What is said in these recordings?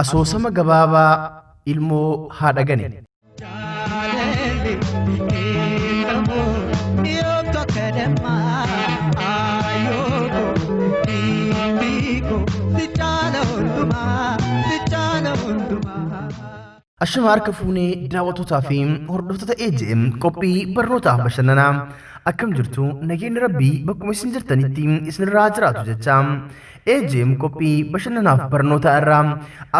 Asoosama gabaabaa ilmoo haadha Ganee. Ashama harka fuunee daawwatootaa fi hordoftoota AJM qophii barnootaaf bashannanaa akkam jirtu nageenyi rabbii bakkuma isin jirtanitti isinirraa jiraatu jecha AJM qophii bashannanaaf barnoota irraa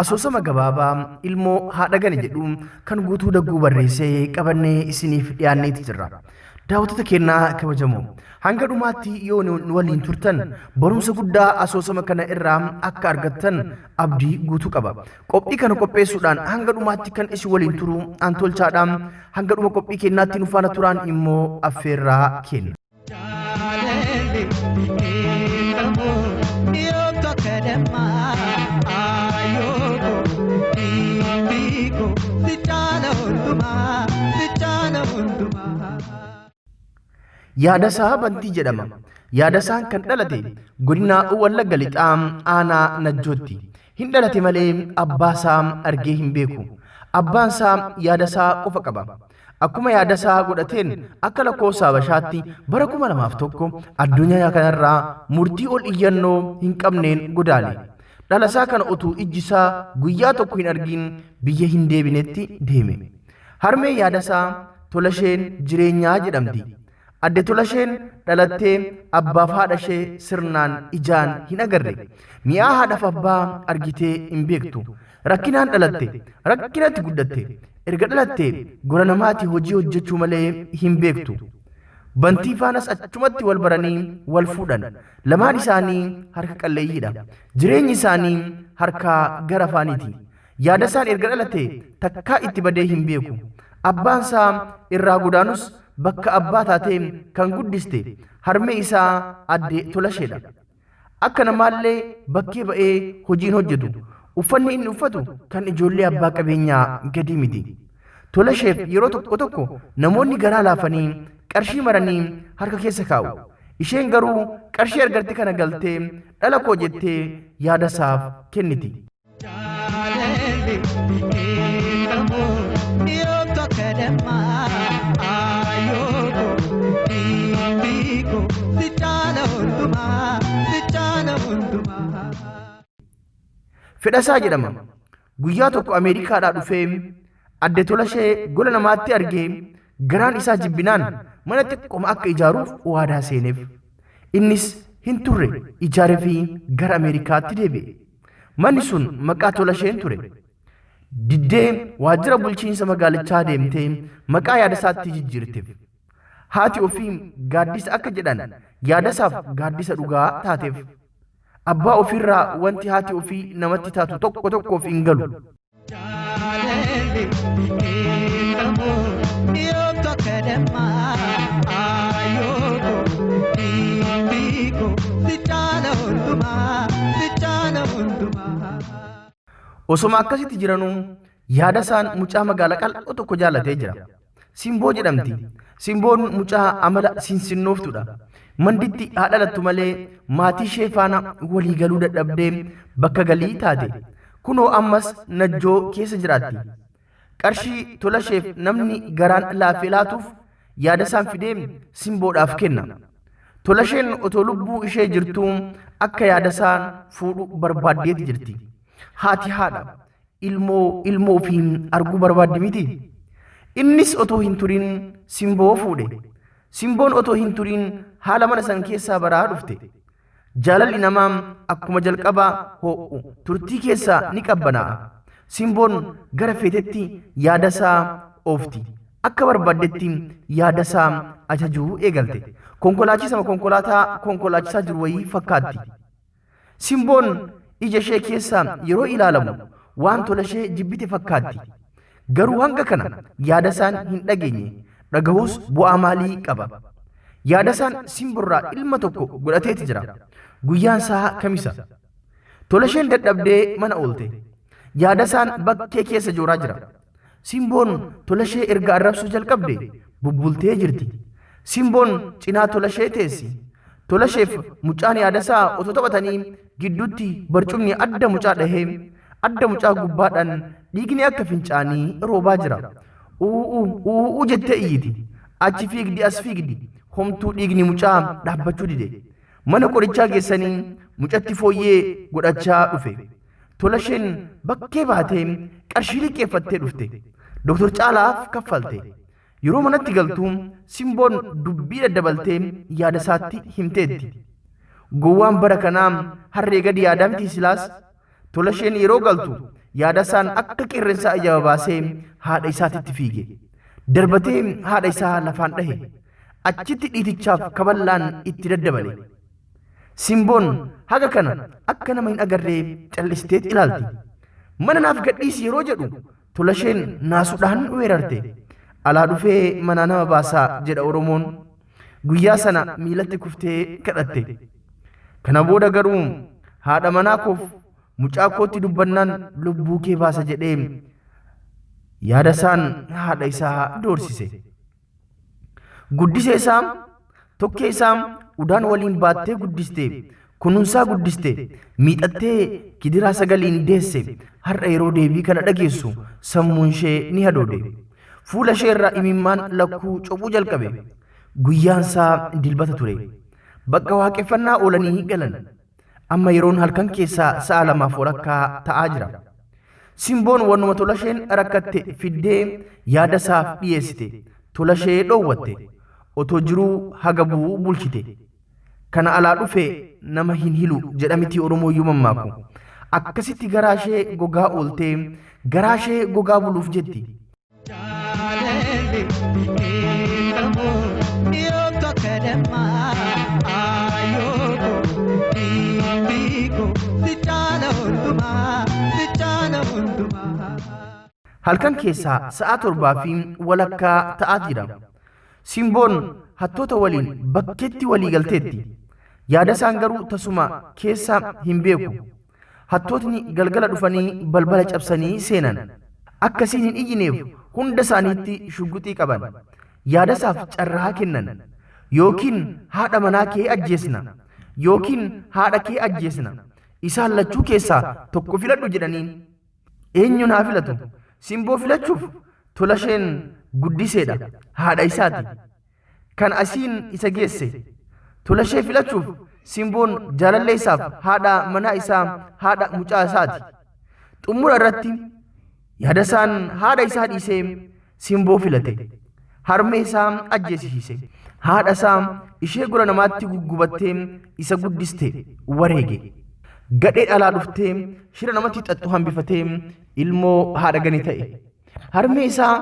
asoosama gabaabaa ilmoo haadha Ganee jedhu kan guutuu dagguu barreessee qabannee isiniif dhiyaanneeti jirra. Daawwattoota keenyaa kabajamoo hanga dhumaatti yoo waliin turtan barumsa guddaa asoosama kana irraa akka argattan abdii guutuu qaba. Qophii kana qopheessuudhaan hanga dhumaatti kan isin waliin turu an tolchaadhaan hanga dhuma qophii keenyaatti nu faana turaan immoo affeerraa kenna. Yaadasaa Bantii jedhama. Yaadasaan kan dhalate godina Wallagga Lixaa aanaa Najjootti. Hin dhalate malee abbaasaa argee hin beeku. Abbaansaa yaadasaa qofa qaba. Akkuma yaadasaa godhateen akka lakkoofsa Habashaatti bara 2001 addunyaa kanarraa murtii ol iyyannoo hin qabneen godaale. Dhalasaa kana utuu ijjisaa guyyaa tokko hin argin biyya hin deebinetti deeme. Harmee yaadasaa Tolasheen Jireenyaa jedhamti. Adde Tolasheen dhalattee abbaaf haadha ishee sirnaan ijaan hin agarre. Mi'aa haadhaaf abbaa argitee hin beektu. Rakkinaan dhalatte, rakkinatti guddatte. Erga dhalattee gora namaatii hojii hojjechuu malee hin beektu. Bantii faanas achumatti wal baranii wal fuudhan. Lamaan isaanii harka qalleeyyiidha. Jireenyi isaanii harkaa gara afaaniiti. Yaadasaan erga dhalate takkaa itti badee hin beeku. Abbaansaa irraa godaanus bakka abbaa taatee kan guddiste harmee isaa adde Tolasheedha. Akka namaallee bakkee ba'ee hojiin hojjetu. Uffanni inni uffatu kan ijoollee abbaa qabeenyaa gadi miti. Tolasheef yeroo tokko tokko namoonni garaa laafanii qarshii maranii harka keessa kaa'u. Isheen garuu qarshii argatti kana galtee dhala koo jettee yaadasaaf kenniti. Fedhasaa jedhama. Guyyaa tokko Ameerikaadhaa dhufee adde Tolashee gola namaatti argee garaan isaa jibbinaan mana xiqqooma akka ijaaruuf waadaa seeneef. Innis hin turre ijaaree fi gara Ameerikaatti deebi'e. Manni sun maqaa Tolasheen ture. Diddee waajjira bulchiinsa magaalichaa deemtee maqaa yaadasaatti jijjiirteef. Haati ofii gaaddisa akka jedhan yaadasaaf gaaddisa dhugaa taateef. Abbaa ofiirraa wanti haati ofii namatti taatu tokko tokkoof hin galu. Osoma akkasitti jiranuu yaadasaan mucaa magaalaa qal'oo tokko jaalatee jira. Simboo jedhamti. Simboon mucaa amala sinsinnooftuudha. Manditti haa dhalattu malee maatii ishee faana walii galuu dadhabdee bakka galii taate. Kunoo ammas Najjoo keessa jiraatti. Qarshii Tolasheef namni garaan laafee laatuuf yaadasaan fidee Simboodhaaf kenna. Tolasheen otoo lubbuu ishee jirtuu akka yaadasaan fuudhu barbaaddeeti jirti. Haati haadha ilmoo fi arguu barbaaddi miti. Innis otoo hin turin Simboo fuudhe. Simboon otoo hin turin haala mana san keessaa baraa dhufte. Jaalalli namaa akkuma jalqabaa ho'u turtii keessaa ni qabbanaa'a. Simboon gara feetetti yaadasaa oofti. Akka barbaaddetti yaadasaa ajajuu eegalte. Konkolaachisama konkolaachisaa jiru wayii fakkaatti. Simboon ija ishee keessaa yeroo ilaalamu waan Tolashee jibbite fakkaatti. Garuu hanga kana yaadasaan hin dhageenye. Dhagahus bu'aa maalii qaba? Yaadasaan Simboorraa ilma tokko godhateeti jira. Guyyaan isaa Kamisa. Tolasheen dadhabdee mana oolte. Yaadasaan bakkee keessa jooraa jira. Simboon Tolashee erga arrabsuu jalqabde bubbultee jirti. Simboon cinaa Tolashee teessi. Tolasheef mucaan yaadasaa otoo taphatanii gidduutti barcumni adda mucaa dhahee adda mucaa gubbaadhaan dhiigni akka fincaanii roobaa jira. Uu jettee iyyiti. Achi fiigdi as fiigdi. Homtuu dhiigni mucaa dhaabbachuu dide. Mana qorichaa geessanii mucatti fooyyee godhachaa dhufe. Tola isheen bakkee baatee qarshii liqeeffattee dhufte. Dooktor Caalaaf kaffalte. Yeroo manatti galtuu simboon dubbii daddabaltee yaada isaatti himteetti. Gowwaan bara kanaa harree gadi yaadaa miti silaas. Tola isheen yeroo galtu yaada isaan akka qeerransa ajaba baasee haadha isaatitti fiige. Darbatee haadha isaa lafaan dhahe. Achitti dhiitichaaf kaballaan itti daddabale. Simboon haga kana akka nama hin agarree callisteet ilaalti. Mana naaf gadhiisi yeroo jedhu tola isheen naasuudhaan weerarte. Alaa dhufee mana nama baasaa jedha Oromoon. Guyyaa sana miilatti kuftee kadhatte. Kana booda garuu haadha manaa koof mucaa kootti dubbannaan lubbuu kee baasa jedhee yaada isaan haadha isaa doorsise. Guddisee isaa tokkee isaa udaan waliin baattee guddiste. Kunuunsaa guddiste. Miidhattee kidiraa sagaliin deesse. Har'a yeroo deebii kana dhageessu sammuun ishee ni hadoode. Fuula ishee irraa imimmaan lakkuu cobuu jalqabe. Guyyaan isaa dilbata ture. Bakka waaqeffannaa oolanii galan. Amma yeroon halkan keessaa sa'a 2:00 ta'aa jira. Simboon wannuma tola isheen rakkatte fiddee yaada isaaf dhiyeessite. Tola ishee dhoowwatte. Otoo jiruu haga bu'uu bulchite. Kana alaa dhufe nama hin hilu jedhamiti Oromooyyuu mammaaku. Akkasitti garaa ishee gogaa ooltee garaa ishee gogaa buluuf jetti. Halkan keessaa sa'a 7:00 ta'aa jira. Simboon hattoota waliin bakkeetti walii galteetti. Yaada isaan garuu tasuma keessa hin beeku. Hattootni galgala dhufanii balbala cabsanii seenan. Akkasiin hin iyyineef hunda isaaniitti shugguxii qaban. Yaada isaaf carraa kennan. Yookiin haadha manaa kee ajjeesna. Yookiin haadha kee ajjeesna. Isaan lachuu keessaa tokko filadhu jedhaniin. Eenyu naa filatu? Simboo filachuuf tola isheen guddiseedha. Haadha isaati. Kan asiin isa geesse. Tola ishee filachuuf simboon jaalallee isaaf haadha manaa isaa haadha mucaa isaati. Xumura irratti yaada isaan haadha isaa dhiisee simboo filate. Harmee isaa ajjeesisiise. Haadha isaa ishee gura namaatti guggubattee isa guddiste wareege. Gadhee dhalaa dhuftee shira namatti xaxxu hambifatee ilmoo haadha Ganee ta'e. Harmee isaa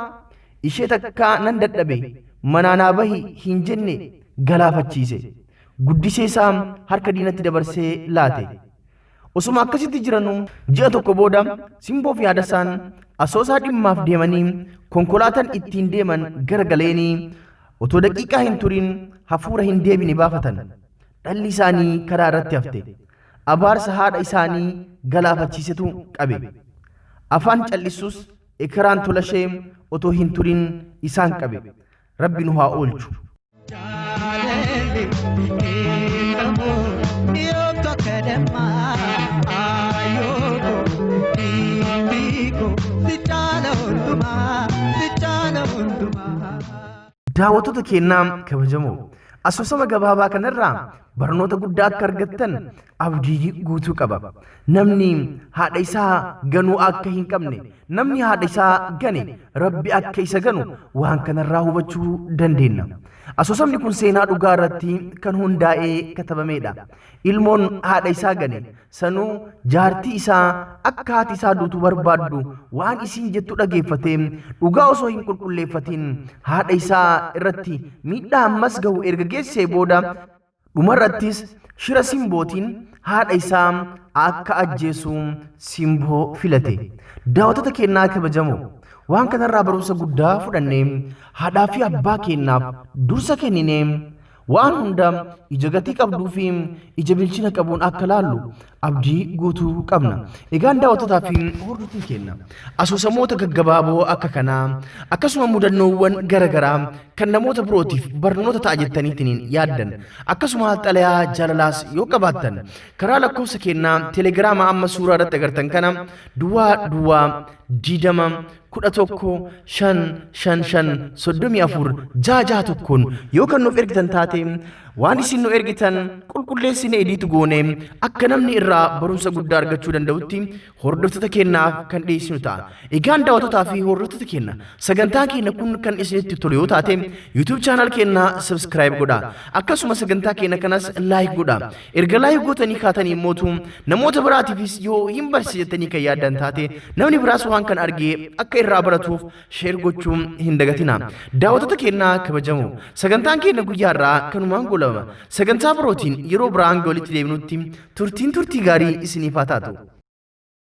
ishee takkaa nan dadhabe manaanaa bahi hin jenne galaafachiise. Guddisee isaa harka diinatti dabarsee laate. Osuma akkasitti jiranuu ji'a tokko booda simboo fi haadha isaan asoosaa dhimmaaf deemanii konkolaataan ittiin deeman garagaleenii otoo daqiiqaa hin turin hafuura hin deebine baafatan. Dhalli isaanii karaa irratti hafte. Abaarsa haadha isaanii galaafachiisetu qabe. Afaan callisuus ekeraan tola ishee otoo hin turin isaan qabe. Rabbi nu haa oolchu. Daawwattoota keenyaa kabajamoo asoosama gabaabaa kanarraa barnoota guddaa akka argattan abdii guutuu qaba. Namni haadha isaa ganuu akka hin qabne, namni haadha isaa gane Rabbi akka isa ganu waan kanarraa hubachuu dandeenya. Asoosamni kun seenaa dhugaa irratti kan hundaa'ee katabameedha. Ilmoon haadha isaa gane sanuu jaartii isaa akka haati isaa duutu barbaaddu waan isiin jettu dhageeffatee dhugaa osoo hin qulqulleeffatiin haadha isaa irratti miidhaa ammas gahu erga geessee booda dhumarrattis shira simbootiin haadha isaa akka ajjeesu simboo filate. Daawwattoota keenyaa kabajamoo waan kanarraa barumsa guddaa fudhannee haadhaa fi abbaa keenyaaf dursa kenninee waan hunda ija gatii qabduu fi ija bilchina qabuun akka laallu abdii guutuu qabna. Egaan daawwattotaa fi hordoftoota keenya asoosamoota gaggabaaboo akka kanaa akkasuma mudannoowwan garaagaraa kan namoota birootiif barnoota ta'a jettaniitiin yaaddan akkasuma xalayaa jaalalaas yoo qabaattan karaa lakkoofsa keenyaa teelegiraamaa amma suuraa irratti agartan kana duwwaa diidama 11 yoo kan nuuf ergitan taate waan isin nu ergitan qulqulleessine ediitu goone akka namni irraa barumsa guddaa argachuu danda'utti hordoftoota keenyaaf kan dhiyeessinu ta'a. Egaan daawwattotaa fi hordoftoota keenya sagantaa keenya kun kan isinitti tolu yoo taate YouTube channel keenya subscribe godha. Akkasuma sagantaa keenya kanas like godha. Erga like gootanii kaatanii mootu namoota biraatiifis yoo hin barsiisattanii kan yaaddan taate namni biraas waan kan argee akka irraa baratuuf share gochuun hin dagatina. Daawwattoota keenya kabajamoo sagantaan keenya guyyaa irraa kanumaan golama. Sagantaa birootiin yeroo biraan walitti deebinutti turtii gaarii isiniif haa taatu.